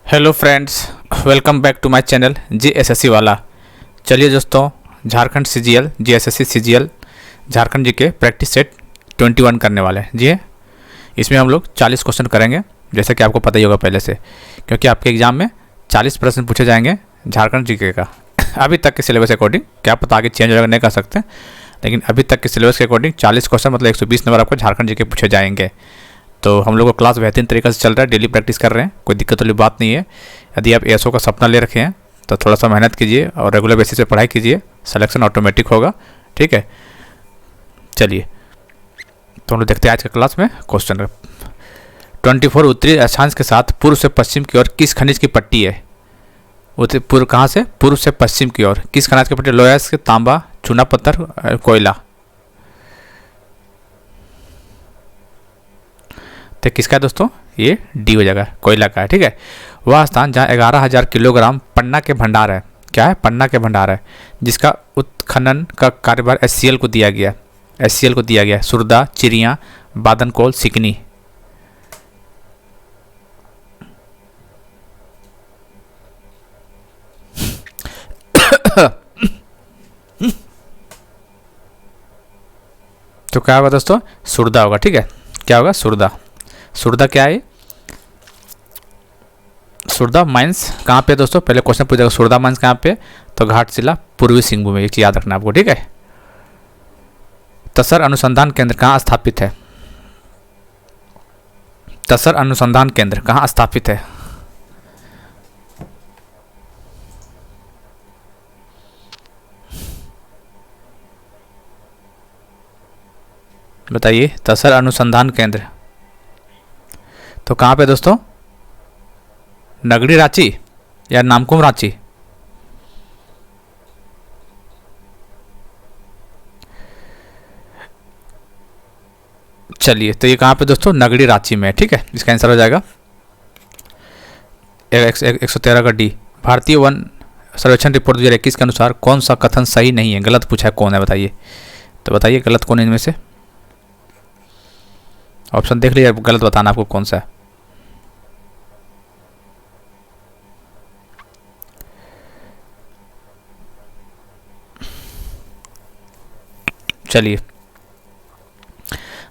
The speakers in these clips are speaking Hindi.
Hello friends, welcome back to my channel GSSC वाला। चलिए दोस्तों, Jharkhand CGL GSSC CGL Jharkhand G K practice set 21 करने वाले हैं। जी इसमें हम लोग 40 क्वेश्चन करेंगे, जैसे कि आपको पता ही होगा पहले से, क्योंकि आपके एग्जाम में 40 प्रश्न पूछे जाएंगे झारखंड जीके का। अभी तक के सिलेबस के अकॉर्डिंग, क्या पता आगे चेंज वगैरह नहीं कर सकते, लेकिन अभी तक के सिलेबस के अकॉर्डिंग 40 क्वेश्चन मतलब 120 नंबर आपको झारखंड जीके पूछे जाएंगे। तो हम लोग का क्लास बेहतरीन तरीके से चल रहा है, डेली प्रैक्टिस कर रहे हैं, कोई दिक्कत वाली बात नहीं है। यदि आप एसओ का सपना ले रखे हैं तो थोड़ा सा मेहनत कीजिए और रेगुलर बेसिस पे पढ़ाई कीजिए, सिलेक्शन ऑटोमेटिक होगा। ठीक है, चलिए तो हम लोग देखते हैं आज के क्लास में क्वेश्चन। 24 उत्तरी अक्षांश के साथ पूर्व से पश्चिम की ओर किस खनिज की पट्टी है? उत्तरी पूर्व कहाँ से? पूर्व से पश्चिम की ओर किस खनिज की पट्टी? लोहा, तांबा, चूना पत्थर, कोयला। तो किसका है दोस्तों? ये डी हो जाएगा, कोयला का है। ठीक है, वह स्थान जहाँ 11,000 किलोग्राम पन्ना के भंडार है। क्या है? पन्ना के भंडार है, जिसका उत्खनन का कार्यभार एचसीएल को दिया गया। एचसीएल को दिया गया। सुरदा, चिड़िया, बादनकोल, सिकनी। तो क्या होगा दोस्तों? सुरदा होगा। ठीक है, क्या होगा? सुरदा। सुरदा क्या है? सुरदा माइंस कहाँ पे दोस्तों? पहले क्वेश्चन पूछेगा, सुरदा माइंस कहाँ पे? तो घाटशिला, पूर्वी सिंहभूम में। एक चीज याद रखना आपको। ठीक है, तसर अनुसंधान केंद्र कहाँ स्थापित है? तसर अनुसंधान केंद्र कहाँ स्थापित है? बताइए, तसर अनुसंधान केंद्र तो कहाँ पे दोस्तों? नगड़ी रांची या नामकुम रांची? चलिए, तो ये कहाँ पे दोस्तों? नगड़ी रांची में। ठीक है, इसका आंसर हो जाएगा 113 का डी। भारतीय वन सर्वेक्षण रिपोर्ट 2021 के अनुसार कौन सा कथन सही नहीं है? गलत पूछा है, कौन है बताइए। तो बताइए गलत कौन है इनमें से? ऑप्शन देख लीजिए, गलत बताना आपको कौन सा है। चलिए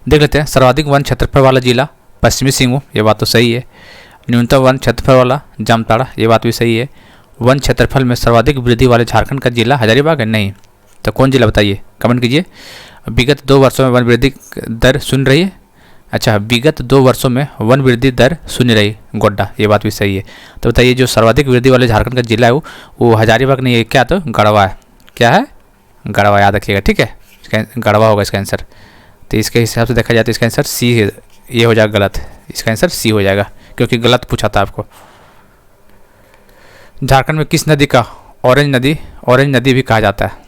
देख लेते हैं। सर्वाधिक वन क्षेत्रफल वाला जिला पश्चिमी सिंहभूम, ये बात तो सही है। न्यूनतम वन क्षेत्रफल वाला जामताड़ा, ये बात भी सही है। वन क्षेत्रफल में सर्वाधिक वृद्धि वाले झारखंड का जिला हजारीबाग है? नहीं। तो कौन जिला बताइए, कमेंट कीजिए। विगत 2 वर्षों में वन वृद्धि दर शून्य रही है। अच्छा, विगत 2 वर्षों में वन वृद्धि दर शून्य रही, गोड्डा, ये बात भी सही है। तो बताइए, जो सर्वाधिक वृद्धि वाले झारखंड का जिला है वो हजारीबाग नहीं है, क्या? तो गढ़वा है। क्या है? गढ़वा, याद रखिएगा। ठीक है, गढ़वा होगा इसका आंसर। तो इसके हिसाब से देखा जाए तो इसका आंसर सी है। ये हो जाएगा गलत, इसका आंसर सी हो जाएगा, क्योंकि गलत पूछा था आपको। झारखंड में किस नदी का ऑरेंज नदी भी कहा जाता है?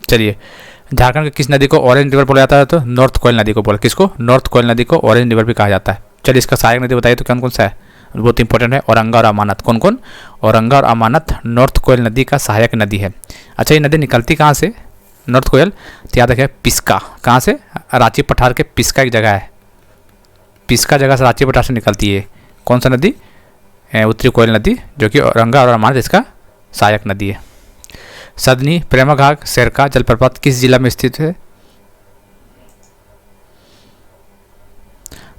चलिए, झारखंड की किस नदी को ऑरेंज रिवर बोला जाता है? तो नॉर्थ कोयल नदी को बोला। किसको? नॉर्थ कोयल नदी को ऑरेंज रिवर भी कहा जाता है। चलिए, इसका सहायक नदी बताइए तो कौन कौन सा है? बहुत इंपॉर्टेंट है, औरंगा और अमानत। कौन कौन? औरंगा और अमानत नॉर्थ कोयल नदी का सहायक नदी है। अच्छा, ये नदी निकलती कहाँ से? नॉर्थ कोयल, तो याद रखें पिस्का। कहाँ से? रांची पठार के पिस्का एक जगह है, पिस्का जगह से रांची पठार से निकलती है। कौन सा नदी? उत्तरी कोयल नदी, जो कि औरंगा और अमानत इसका सहायक नदी है। सदनी, प्रेमघाट, शेरका जलप्रपात किस जिला में स्थित है?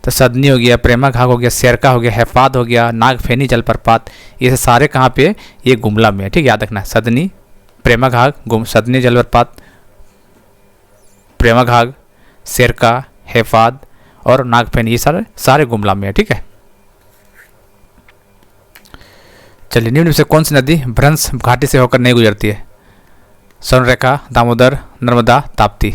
तो सदनी हो गया, प्रेमघाट हो गया, शेरका हो गया, हैफाद हो गया, नागफेनी जलप्रपात, ये सारे कहाँ पे? ये गुमला में है। ठीक, याद रखना, सदनी, प्रेमघाट, सदनी जलप्रपात, प्रेमघाट, शेरका, हैफाद और नागफेनी, ये सारे गुमला में है। ठीक है, चलिए, निम्न में से कौन सी नदी भ्रंश घाटी से होकर नहीं गुजरती है? स्वर्णरेखा, दामोदर, नर्मदा, ताप्ती।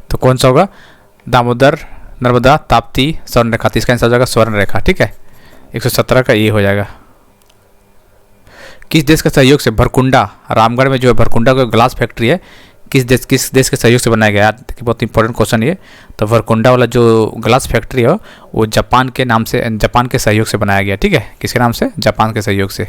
तो कौन सा होगा? दामोदर, नर्मदा, ताप्ती, स्वर्णरेखा। तो इसका आंसर हो जाएगा स्वर्णरेखा। ठीक है, 117 का ये हो जाएगा। किस देश के सहयोग से भरकुंडा, रामगढ़ में जो है भरकुंडा को ग्लास फैक्ट्री है, किस देश के सहयोग से बनाया गया? यार देखिए बहुत इंपॉर्टेंट क्वेश्चन ये। तो वरकुंडा वाला जो ग्लास फैक्ट्री है वो जापान के नाम से, जापान के सहयोग से बनाया गया। ठीक है, किसके नाम से? जापान के सहयोग से।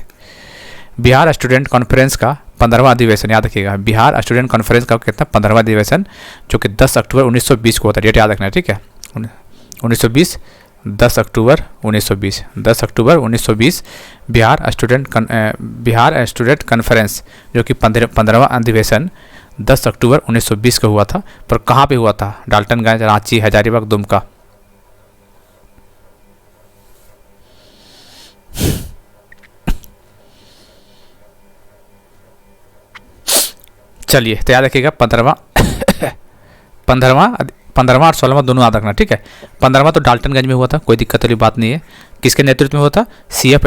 बिहार स्टूडेंट कॉन्फ्रेंस का 15वां अधिवेशन, याद रखिएगा, बिहार स्टूडेंट कॉन्फ्रेंस का कितना? 15वां अधिवेशन, जो कि 10 अक्टूबर 1920 को होता है। डेट याद रखना है, ठीक है, 1920, 10 अक्टूबर 1920, 10 अक्टूबर 1920 बिहार स्टूडेंट कॉन्फ्रेंस, जो कि 15वां अधिवेशन 10 अक्टूबर 1920 को हुआ था। पर कहाँ पे हुआ था? डाल्टनगंज, रांची, हजारीबाग, दुमका। चलिए तो याद रखिएगा 15वां और 16वां दोनों याद रखना, ठीक है। 15वां तो डाल्टनगंज में हुआ था, कोई दिक्कत वाली बात नहीं है। किसके नेतृत्व में हुआ था? CF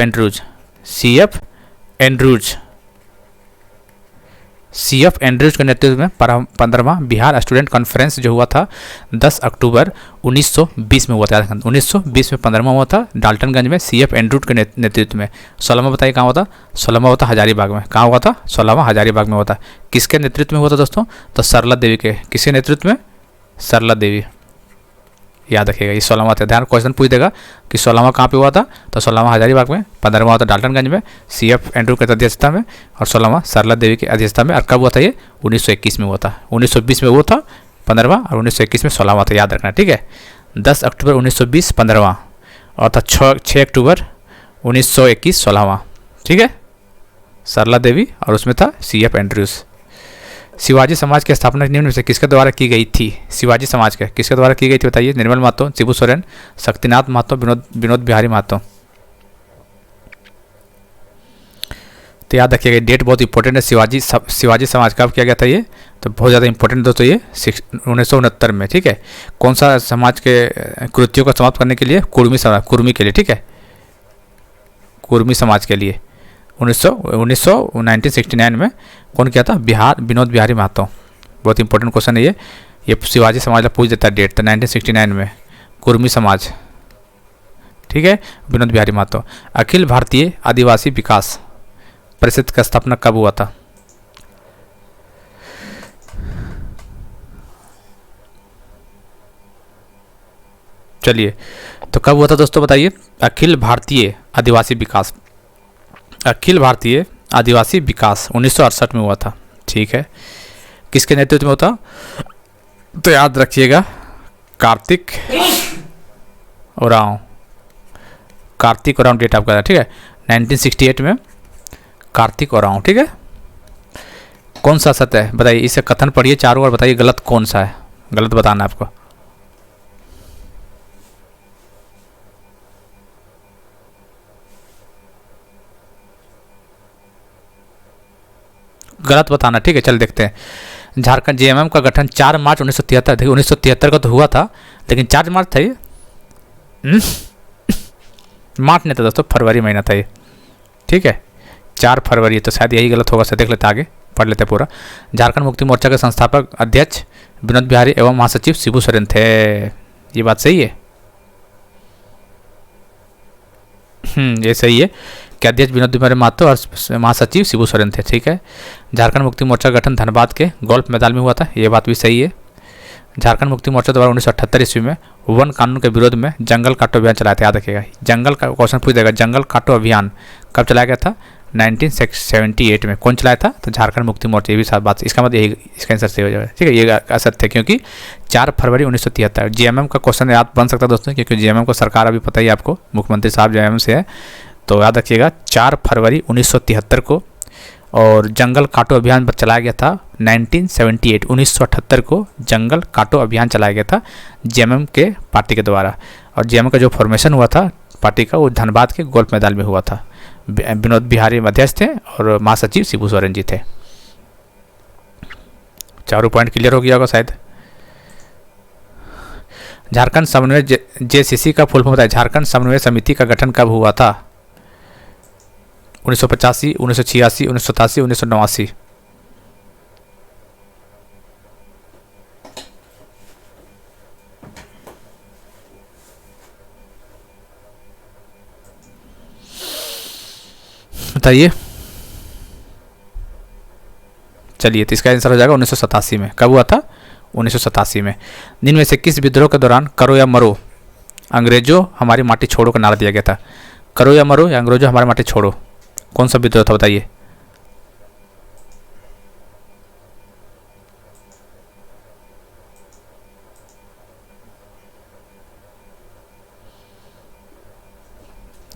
एंड्रूज के नेतृत्व में 15वां बिहार स्टूडेंट कॉन्फ्रेंस जो हुआ था 10 अक्टूबर 1920 में हुआ था। 1920 में 15वां हुआ था डाल्टनगंज में CF एंड्रूज के नेतृत्व में। 16वां बताइए कहाँ हुआ था? 16वां हुआ था हजारीबाग में। कहाँ हुआ था? 16वां हजारीबाग में हुआ था। किसके नेतृत्व में हुआ था दोस्तों? तो सरला देवी के। किसके नेतृत्व में? सरला देवी। याद रखिएगा, ये 16वां था। ध्यान क्वेश्चन पूछ देगा कि 16वां कहाँ पे हुआ था? तो 16वां हजारीबाग में, 15वां हुआ था डाल्टनगंज में CF एंड्रू की अध्यक्षता में, और 16वां सरला देवी की अध्यक्षता में। और कब हुआ था ये? 1921 में हुआ था। 1920 में वो था 15वां, और 1921 में 16वां था, याद रखना, ठीक है। 10 अक्टूबर 1920 15वां, और था 6 अक्टूबर 1921 16वां, ठीक है, सरला देवी, और उसमें था CF एंड्रूज। शिवाजी समाज की स्थापना निम्न में से किसके द्वारा की गई थी? शिवाजी समाज के किसके द्वारा की गई थी बताइए? निर्मल महतो, शिबू सोरेन, शक्तिनाथ महतो, विनोद बिहारी महतो। तो याद रखिएगा, डेट बहुत इंपॉर्टेंट है। शिवाजी समाज कब किया गया था ये? तो बहुत ज़्यादा इंपॉर्टेंट दोस्तों ये 1969 में, ठीक है। कौन सा समाज के कृत्यों को समाप्त करने के लिए? कुर्मी के लिए, ठीक है, कुर्मी समाज के लिए 1969 में कौन किया था? विनोद बिहारी महतो। बहुत इंपॉर्टेंट क्वेश्चन है ये शिवाजी समाज का पूछ देता है डेट। तो 1969 में कुर्मी समाज, ठीक है, विनोद बिहारी महतो। अखिल भारतीय आदिवासी विकास परिषद का स्थापना कब हुआ था? चलिए तो कब हुआ था दोस्तों बताइए? अखिल भारतीय आदिवासी विकास 1968 में हुआ था, ठीक है। किसके नेतृत्व में होता? तो याद रखिएगा, कार्तिक ओरांव डेट आपका, ठीक है, 1968 में कार्तिक ओरांव, ठीक है। कौन सा सत्य है बताइए? इसे कथन पढ़िए चारों ओर, बताइए गलत कौन सा है, गलत बताना है आपको। गलत बताना, ठीक है। चल देखते हैं। झारखंड JMM का गठन 4 मार्च 1973, देखिए 1973 का तो हुआ था, लेकिन 4 मार्च था ये, मार्च नहीं था दोस्तों, फरवरी महीना था ये, ठीक है, 4 फरवरी। तो शायद यही गलत होगा, से देख लेते, आगे पढ़ लेते पूरा। झारखंड मुक्ति मोर्चा के संस्थापक अध्यक्ष विनोद बिहारी एवं महासचिव शिबू सोरेन थे। ये बात सही है? ये सही है कि अध्यक्ष विनोद बिहारी महतो और महासचिव शिबू सोरेन थे, ठीक है। झारखंड मुक्ति मोर्चा गठन धनबाद के गोल्फ मैदान में हुआ था, ये बात भी सही है। झारखंड मुक्ति मोर्चा द्वारा 1978 ईस्वी में वन कानून के विरोध में जंगल काटो अभियान चलाया था, याद रखिएगा। जंगल का क्वेश्चन पूछ देगा, जंगल काटो अभियान कब चलाया गया था? 1978 में। कौन चलाया था? तो झारखंड मुक्ति मोर्चा। ये भी साथ बात, इसका मतलब यही, इसका आंसर सही हो जाएगा, ठीक है। ये असत्य है, क्योंकि 4 फरवरी 1973 JMM का क्वेश्चन याद बन सकता है दोस्तों, क्योंकि JMM को सरकार अभी पता ही आपको, मुख्यमंत्री साहब JMM से है। तो याद रखिएगा 4 फरवरी 1973 को, और जंगल काटो अभियान पर चलाया गया था 1978 को जंगल काटो अभियान चलाया गया था JMM के पार्टी के द्वारा। और JMM का जो फॉर्मेशन हुआ था पार्टी का, वो धनबाद के गोल्फ मैदान में हुआ था। विनोद बिहारी अध्यक्ष थे और महासचिव शिबू सोरेन जी थे। चारों पॉइंट क्लियर हो गया होगा शायद। झारखंड समन्वय JCC का फुल फॉर्म होता है। झारखंड समन्वय समिति का गठन कब हुआ था? 1985, 1986, 1987, 1989। बताइए। चलिए, तो इसका आंसर हो जाएगा 1987 में। कब हुआ था? 1987 में। निम्न में से किस विद्रोह के दौरान करो या मरो, अंग्रेजों हमारी माटी छोड़ो का नारा दिया गया था? करो या मरो या अंग्रेजों हमारी माटी छोड़ो, कौन सा विद्रोह था बताइए?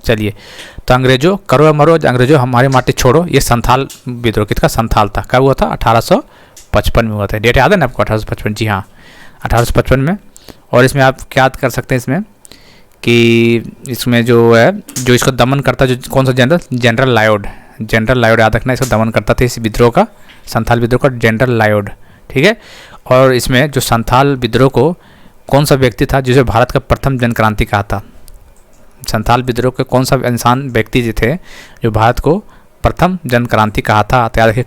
चलिए, तो अंग्रेजों करो या मरो, अंग्रेजों हमारी माटी छोड़ो, ये संथाल विद्रोह किसका? संथाल था। कब हुआ था? 1855 में हुआ था। डेट याद है ना आपको? 1855, जी हाँ, 1855 में। और इसमें आप क्या याद कर सकते हैं इसमें कि इसमें जो है, जो इसको दमन करता, जो कौन सा जनरल? जनरल लायोड। जनरल लायोड याद रखना, इसको दमन करता था इस विद्रोह का, संथाल विद्रोह का, जनरल लायोड। ठीक है। और इसमें जो संथाल विद्रोह को कौन सा व्यक्ति था जिसे भारत का प्रथम जनक्रांति कहा था? संथाल विद्रोह के कौन सा इंसान, व्यक्ति जो थे, जो भारत को प्रथम जनक्रांति कहा था? तो याद रखिए,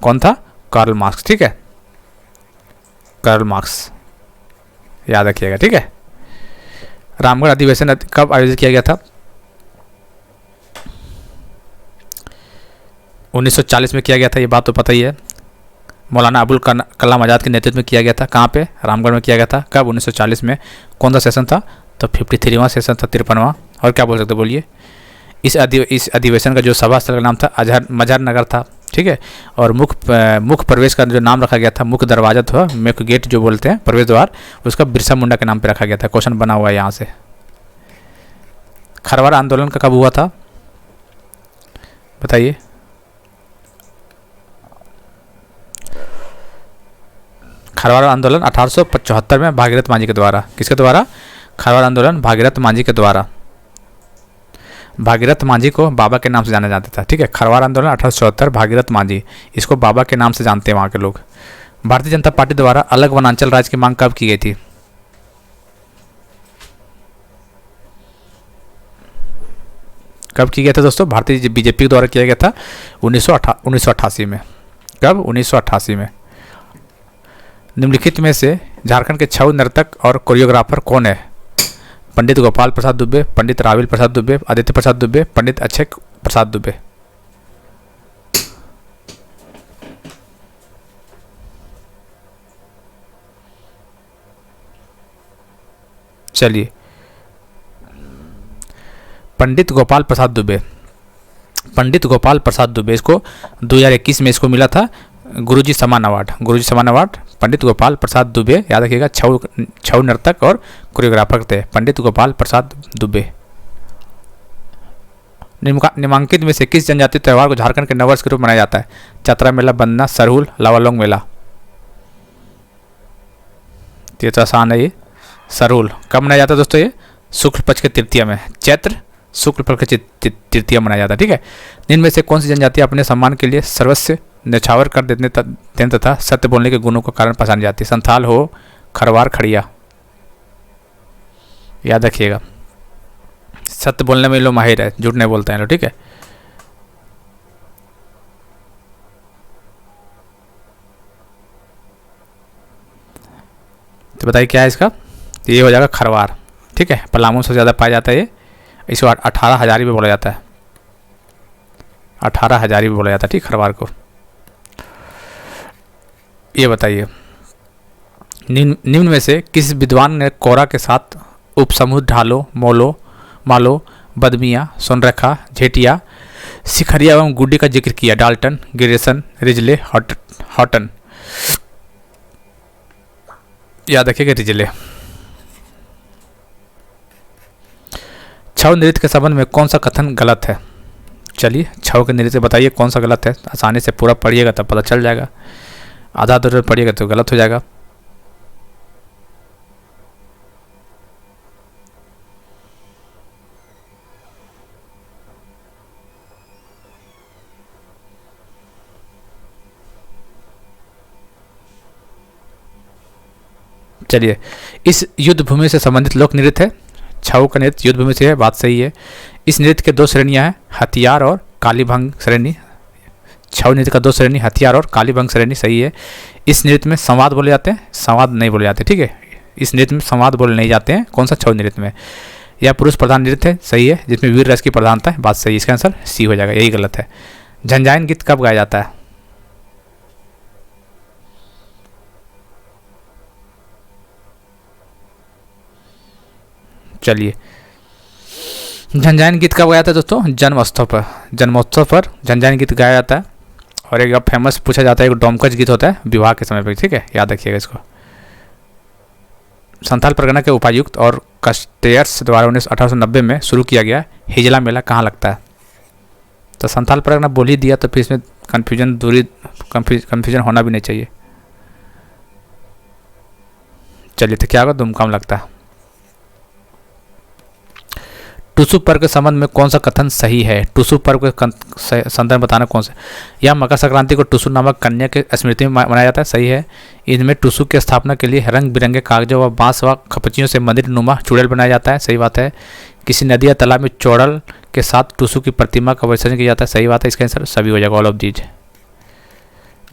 कौन था? Karl Marx. ठीक है, कार्ल मार्क्स याद रखिएगा। ठीक है। रामगढ़ अधिवेशन कब आयोजित किया गया था? 1940 में किया गया था, ये बात तो पता ही है। मौलाना अबुल कलाम आज़ाद के नेतृत्व में किया गया था। कहाँ पे? रामगढ़ में किया गया था। कब? 1940 में। कौन सा सेशन था? तो 53वां सेशन था, 53वां। और क्या बोल सकते बोलिए? इस अधिवेशन का जो सभा स्थल का नाम था मजहर नगर था। ठीक है। और मुख्य प्रवेश का जो नाम रखा गया था, मुख्य दरवाजा था, मुख्य गेट जो बोलते हैं, प्रवेश द्वार, उसका बिरसा मुंडा के नाम पे रखा गया था। क्वेश्चन बना हुआ है यहाँ से। खरवार आंदोलन का कब हुआ था बताइए? खरवार आंदोलन 1875 में भागीरथ मांझी के द्वारा। किसके द्वारा? खरवार आंदोलन भागीरथ मांझी के द्वारा। भागीरथ मांझी को बाबा के नाम से जाना जाता था। ठीक है। खरवार आंदोलन 1874, भागीरथ मांझी, इसको बाबा के नाम से जानते हैं वहाँ के लोग। भारतीय जनता पार्टी द्वारा अलग वनांचल राज्य की मांग कब की गई थी? कब की गया था दोस्तों? भारतीय बीजेपी के द्वारा किया गया था 1988 में। कब? 1988 में। निम्नलिखित में से झारखंड के छऊ नर्तक और कोरियोग्राफर कौन है? पंडित गोपाल प्रसाद दुबे, पंडित राविल प्रसाद दुबे, आदित्य प्रसाद दुबे, पंडित अक्षय प्रसाद दुबे। चलिए, पंडित गोपाल प्रसाद दुबे। पंडित गोपाल प्रसाद दुबे, इसको 2021 में इसको मिला था गुरुजी सम्मान अवार्ड। गुरुजी सम्मान अवार्ड पंडित गोपाल प्रसाद दुबे, याद रखिएगा। छऊ नर्तक और कोरियोग्राफर थे पंडित गोपाल प्रसाद दुबे। निम्नांकित में से किस जनजातीय त्यौहार को झारखंड के नववर्ष के रूप में मनाया जाता है? चतरा मेला, बंदना, सरहुल, लावालोंग मेला। ये तो आसान है। ये सरहुल कब मनाया जाता है दोस्तों? ये शुक्ल पक्ष के तृतीया में, चैत्र शुक्ल पक्ष के तृतीया मनाया जाता है। ठीक है। इनमें में से कौन सी जनजाति अपने सम्मान के लिए सर्वस्व न्यौछावर कर देने तथा सत्य बोलने के गुणों को कारण पहचानी जाती है? संथाल हो, खरवार, खड़िया। याद रखिएगा, सत्य बोलने में लोग माहिर है, झूठ नहीं बोलते हैं लोग। ठीक है। तो बताइए क्या है इसका? ये हो जाएगा खरवार। ठीक है। पलामू से ज़्यादा पाया जाता है ये। इसको 18 हजारी भी बोला जाता है। 18 हजारी भी बोला जाता है। ठीक, खरवार को। ये बताइए, निम्न में से किस विद्वान ने कोरा के साथ उपसमूह ढालो, मोलो, मालो, बदमिया, सोनरेखा, झेटिया, शिखरिया एवं गुड्डी का जिक्र किया? Dalton, Grierson, Risley, Hutton. याद रखिएगा, रिजले। छऊ नृत्य के संबंध में कौन सा कथन गलत है? चलिए, छऊ के नृत्य बताइए कौन सा गलत है। आसानी से पूरा पढ़िएगा तब पता चल जाएगा, आधा अधूरा पढ़िएगा तो गलत हो जाएगा। चलिए, इस युद्ध भूमि से संबंधित लोक नृत्य है छऊ का नृत्य, युद्ध भूमि से है, बात सही है। इस नृत्य के दो श्रेणियां हैं, हथियार और कालीभंग श्रेणी। छऊ नृत्य का दो श्रेणी, हथियार और कालीभंग श्रेणी, सही है। इस नृत्य में संवाद बोले जाते हैं, संवाद नहीं बोले जाते। ठीक है, इस नृत्य में संवाद बोले नहीं जाते हैं। कौन सा? छऊ नृत्य में। यह पुरुष प्रधान नृत्य है, सही है, जिसमें वीर रस की प्रधानता है, बात सही है। इसका आंसर सी हो जाएगा, यही गलत है। झंझायन गीत कब गाया जाता है? चलिए, झंझारन गीत कब गाया था दोस्तों? जन्मोत्सव पर। जन्मोत्सव पर झंझारन गीत गाया जाता है। और एक फेमस पूछा जाता है, एक डोमकच गीत होता है विवाह के समय पर, ठीक है, याद रखिएगा इसको। संथाल परगना के उपायुक्त और कस्टेयर्स द्वारा 1890 में शुरू किया गया हिजला मेला कहाँ लगता है? तो संथाल परगना बोल ही दिया तो फिर इसमें कन्फ्यूजन होना भी नहीं चाहिए। चलिए, तो क्या होगा? दुमका में लगता है। टुसु पर्व के संबंध में कौन सा कथन सही है? टुसु पर्व के संदर्भ में बताना कौन सा? यह मकर संक्रांति को टुसु नामक कन्या के स्मृति में मनाया जाता है, सही है। इनमें टुसु की स्थापना के लिए रंग बिरंगे कागजों व बांस व खपचियों से मंदिर नुमा चुड़ैल बनाया जाता है, सही बात है। किसी नदी या तालाब में चौड़ल के साथ टुसु की प्रतिमा का विसर्जन किया जाता है, सही बात है। इसका आंसर सभी हो जाएगा, ऑल ऑफ दीज।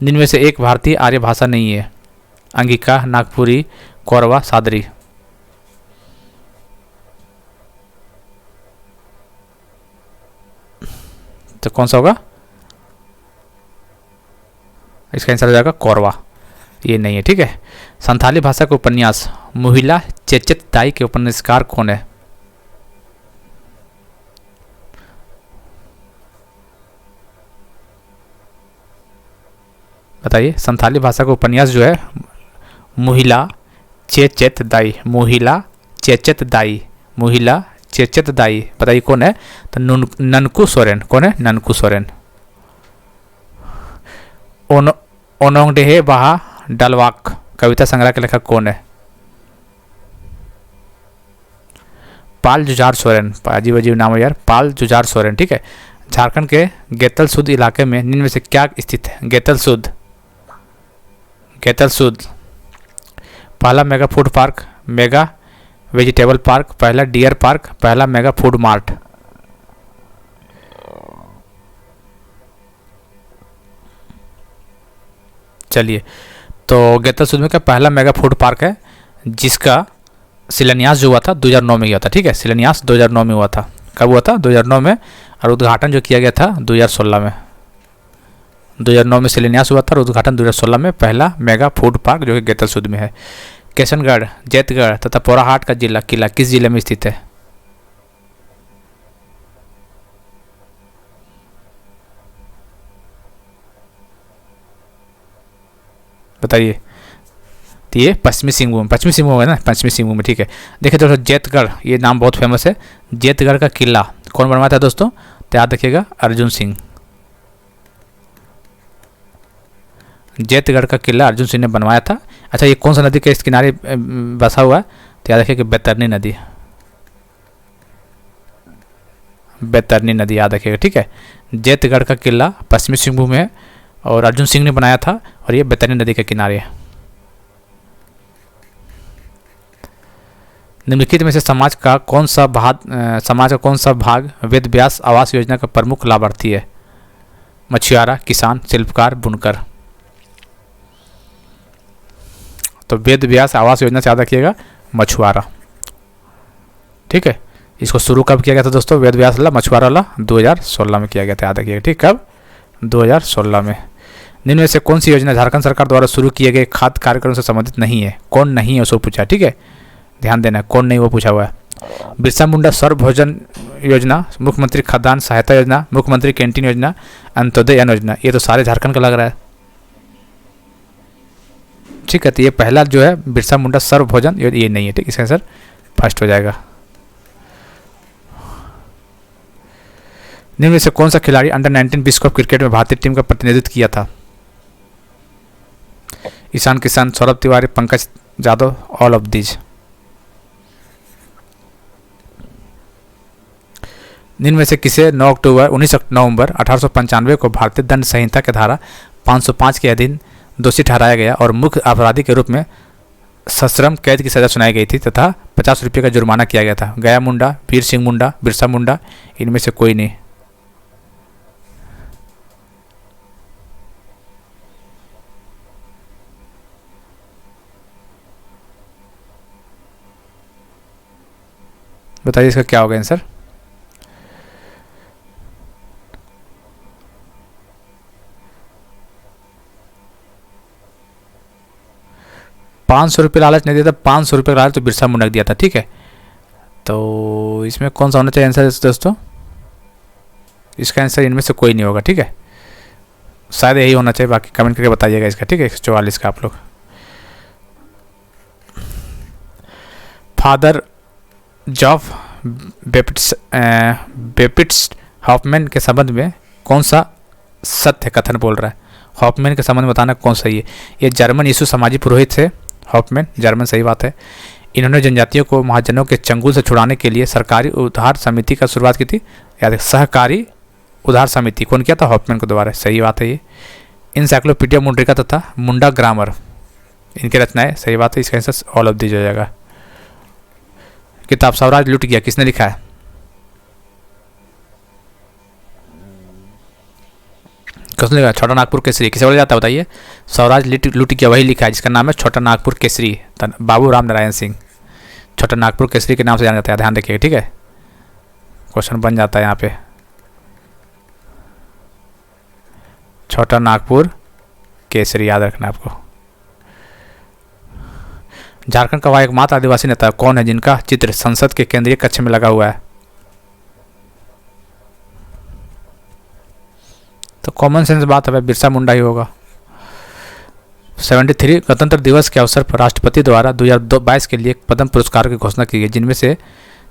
जिनमें से एक भारतीय आर्य भाषा नहीं है? अंगिका, नागपुरी, कोरवा, सादरी। तो कौन सा होगा? इसका आंसर हो जाएगा कोरवा, ये नहीं है, ठीक है। संथाली भाषा के उपन्यास मुहिला चेचेत दाई के उपन्यासकार कौन है? बताइए। संथाली भाषा का उपन्यास जो है मुहिला चेचेत दाई, मुहिला चेचेत दाई, मुहिला चेचेत दाई, बताइए कौन है? तो ननकू सोरेन। कौन है? ननकू सोरेन। ओनोंगडेहे बाहा डलवाक कविता संग्रह के लेखक कौन है? पाल जुझार सोरेन। अजीब अजीब नाम है यार, पाल जुझार सोरेन, ठीक है। झारखंड के गेतल सूद इलाके में निम्न में से क्या स्थित है? गेतल सूद, गेतल सूद। पहला mega food park, mega vegetable park, पहला डियर पार्क, पहला मेगा फूड मार्ट। चलिए, तो गेतल सूद में का पहला मेगा फूड पार्क है, जिसका शिलान्यास जो हुआ था 2009 में हुआ था, ठीक है। शिलान्यास 2009 में हुआ था। कब हुआ था? 2009 में। और उद्घाटन जो किया गया था 2016 में। 2009 में शिलान्यास हुआ था और उद्घाटन 2016 में पहला मेगा फूड पार्क जो कि गेतल सूद में है। किशनगढ़, जैतगढ़ तथा पोराहाट का जिला किला किस जिले में स्थित है? बताइए। तो ये पश्चिमी सिंहभूम है ना, पश्चिमी सिंहभूम में, ठीक है। देखिए दोस्तों, जैतगढ़, ये नाम बहुत फेमस है। जैतगढ़ का किला कौन बनवाया था दोस्तों? तो याद रखिएगा, अर्जुन सिंह। जैतगढ़ का किला अर्जुन सिंह ने बनवाया था। अच्छा, ये कौन सा नदी के इस किनारे बसा हुआ है? तो याद रखिए कि बैतरनी नदी, बैतरनी नदी याद रखिएगा, ठीक है। जैतगढ़ का किला पश्चिमी सिंहभूम में है और अर्जुन सिंह ने बनाया था और ये बैतरनी नदी के किनारे है। निम्नलिखित में से समाज का कौन सा भाग वेद व्यास आवास योजना का प्रमुख लाभार्थी है? मछुआरा, किसान, शिल्पकार, बुनकर। तो वेद व्यास आवास योजना से याद रखिएगा मछुआरा, ठीक है। इसको शुरू कब किया गया था दोस्तों? वेद व्यास वाला, मछुआरा वाला 2016 में किया गया था, याद रखिएगा, ठीक। कब? 2016 में। निम्न में से कौन सी योजना झारखंड सरकार द्वारा शुरू किए गए खाद्य कार्यक्रम से संबंधित नहीं है? कौन नहीं है उसको पूछा, ठीक है, ध्यान देना, कौन नहीं वो पूछा हुआ है। बिरसा मुंडा सर्व भोजन योजना, मुख्यमंत्री खाद्यान्न सहायता योजना, मुख्यमंत्री कैंटीन योजना, अंत्योदय अन्न योजना। ये तो सारे झारखंड का लग रहा है, ठीक है। तो ये पहला जो है बिरसा मुंडा सर्व भोजन, ये नहीं है, ठीक। इसका आंसर फर्स्ट हो जाएगा। निम्न में से कौन सा खिलाड़ी अंडर 19 विश्व कप क्रिकेट में भारतीय टीम का प्रतिनिधित्व किया था? Ishan Kishan, Saurabh Tiwari, Pankaj Yadav, all of these. निम्न में से किसे 19 नवंबर 1895 को भारतीय दंड संहिता के धारा 505 के अधीन दोषी ठहराया गया और मुख्य अपराधी के रूप में सश्रम कैद की सजा सुनाई गई थी तथा 50 रुपये का जुर्माना किया गया था? गया मुंडा, वीर सिंह मुंडा, बिरसा मुंडा, इनमें से कोई नहीं। बताइए इसका क्या होगा आंसर? ₹500 लालच नहीं दिया था, 500 रुपये का लालच तो बिरसा मुंडा दिया था, ठीक है। तो इसमें कौन सा होना चाहिए आंसर दोस्तों? इसका आंसर इनमें से कोई नहीं होगा, ठीक है, शायद यही होना चाहिए, बाकी कमेंट करके बताइएगा इसका, ठीक है। 144 का आप लोग। फादर जॉफ बेपिट्स हॉफमैन के संबंध में कौन सा सत्य कथन बोल रहा है? हॉफमैन के संबंध में बताना कौन सही है। ये जर्मन यीशु समाजी पुरोहित थे हॉफमैन, जर्मन, सही बात है। इन्होंने जनजातियों को महाजनों के चंगुल से छुड़ाने के लिए सरकारी उद्धार समिति का शुरुआत की थी, याद है, सहकारी उद्धार समिति कौन किया था? हॉफमैन को द्वारा, सही बात है। ये इंसाइक्लोपीडिया मुंड्रिका तथा मुंडा ग्रामर इनकी रचनाएं, सही बात है। इसका आंसर ऑल ऑफ दिस हो जाएगा। किताब स्वराज लूट गया किसने लिखा है? किसने लिखा? छोटा नागपुर केसरी। किसे बोला जाता है बताइए? स्वराज लूट गया वही लिखा है जिसका नाम है छोटा नागपुर केसरी, बाबू राम नारायण सिंह। छोटा नागपुर केसरी के नाम से जाना जाता है, ध्यान रखिएगा, ठीक है। क्वेश्चन बन जाता है यहाँ पे, छोटा नागपुर केसरी, याद रखना आपको। झारखंड का वह एकमात्र आदिवासी नेता कौन है जिनका चित्र संसद के केंद्रीय कक्ष में लगा हुआ है? तो कॉमन सेंस बात है, बिरसा मुंडा ही होगा। 73 गणतंत्र दिवस के अवसर पर राष्ट्रपति द्वारा 2022 के लिए पद्म पुरस्कार की घोषणा की गई,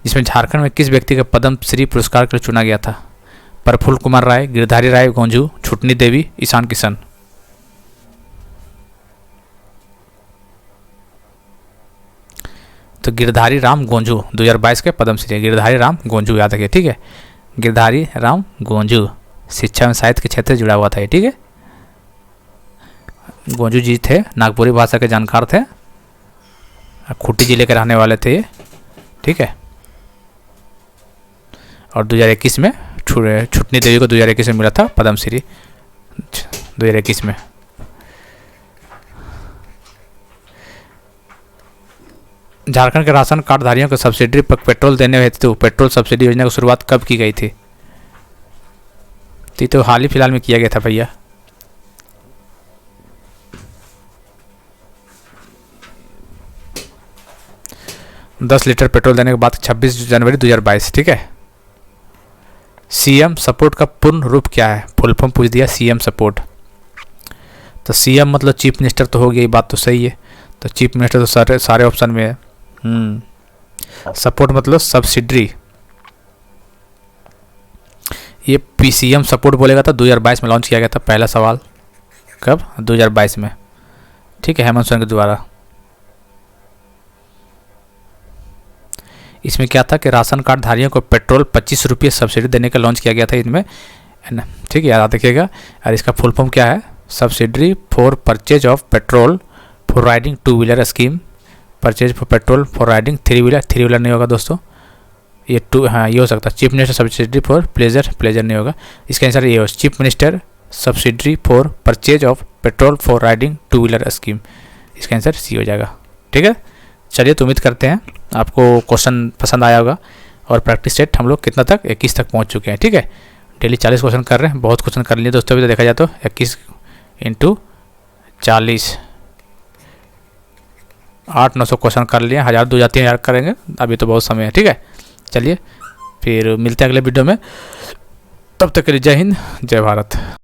जिसमें झारखंड में किस व्यक्ति को पद्म श्री पुरस्कार के लिए चुना गया था? प्रफुल्ल कुमार राय, गिरधारी राय गोंजू, छुटनी देवी, ईशान किशन। तो गिरधारी राम गोंजू 2022 के पद्म श्री, गिरधारी राम गोंजू याद रखिए, ठीक है। गिरधारी राम गोंजू शिक्षा में साहित्य के क्षेत्र से जुड़ा हुआ था ये, ठीक है। गोंजू जी थे नागपुरी भाषा के जानकार थे, खूंटी जिले के रहने वाले थे ये, ठीक है। और 2021 में छुटनी देवी को 2021 में मिला था पद्मश्री, 2021 में। झारखंड के राशन कार्डधारियों को सब्सिडी पर पेट्रोल देने हेतु पेट्रोल सब्सिडी योजना की शुरुआत कब की गई थी? तो हाल ही फिलहाल में किया गया था भैया। $10 लीटर पेट्रोल देने के बाद 26 जनवरी 2022, ठीक है। सीएम सपोर्ट का पूर्ण रूप क्या है? फुल फॉर्म पूछ दिया सीएम सपोर्ट। तो सीएम मतलब चीफ मिनिस्टर तो हो गई, बात तो सही है। तो चीफ मिनिस्टर तो सारे ऑप्शन में है। सपोर्ट मतलब सब्सिडरी, ये पीसीएम सपोर्ट बोलेगा था 2022 में लॉन्च किया गया था। पहला सवाल कब? 2022 में, ठीक है, हेमंत सोरेन के द्वारा। इसमें क्या था कि राशन कार्ड धारियों को पेट्रोल 25 रुपये सब्सिडी देने का लॉन्च किया गया था इनमें, है ना, ठीक है, याद रखिएगा। और इसका फुल फॉर्म क्या है? Subsidy for purchase of petrol for riding 2 wheeler scheme, purchase for petrol for riding 3 wheeler, 3 wheeler नहीं होगा दोस्तों, ये हाँ ये हो सकता है। Chief minister subsidy for pleasure नहीं होगा। इसका आंसर ये हो, chief minister subsidy for purchase of petrol for riding 2 wheeler scheme, इसका आंसर सी हो जाएगा, ठीक है। चलिए, तो उम्मीद करते हैं आपको क्वेश्चन पसंद आया होगा। और प्रैक्टिस सेट हम लोग कितना तक 21 तक पहुंच चुके हैं, ठीक है। डेली 40 क्वेश्चन कर रहे हैं, बहुत क्वेश्चन कर लिए दोस्तों। अभी तो देखा जाए तो 21 × 40 800-900 क्वेश्चन कर लिए, 1000 2,000 करेंगे, अभी तो बहुत समय है, ठीक है। चलिए फिर मिलते हैं अगले वीडियो में, तब तक के लिए जय हिंद, जय भारत।